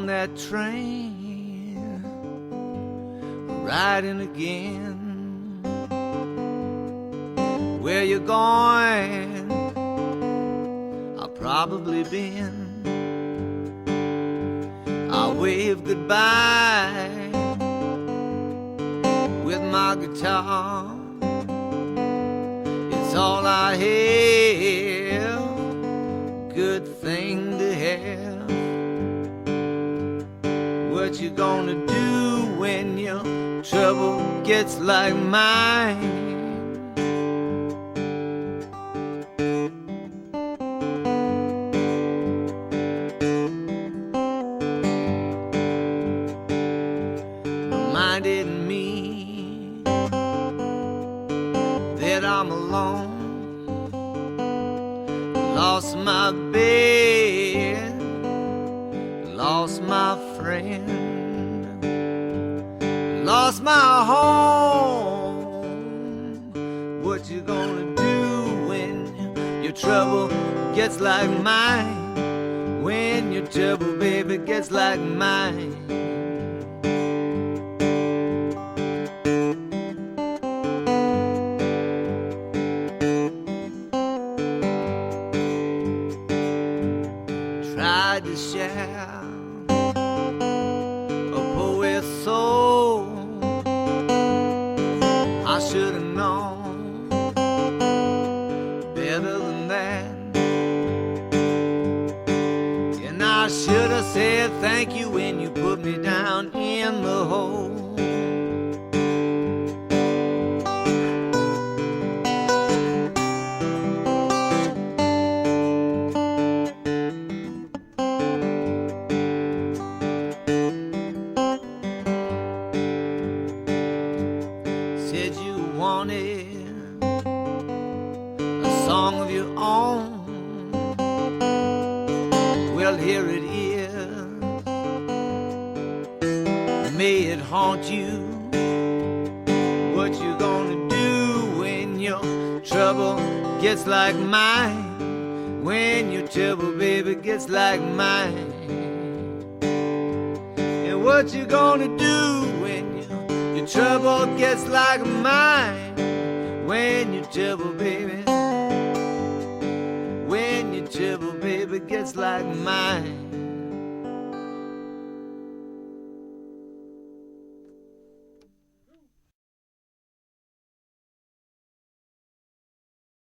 that train, riding again. Where you going? I've probably been. I'll wave goodbye with my guitar. It's all I have, good thing to have. What you gonna do when your trouble gets like mine? Reminded me that I'm alone. Lost my bed, lost my friend, lost my home. What you gonna do when your trouble gets like mine? When your trouble, baby, gets like mine? Tried to share a poet's soul. I should have known better than that. And I should have said thank you when you put me down in the hole. Said you wanted a song of your own. Well, here it is. May it haunt you. What you gonna do when your trouble gets like mine? When your trouble, baby, gets like mine? And what you gonna do when your trouble gets like mine? When your trouble, baby, when your trouble, baby, gets like mine?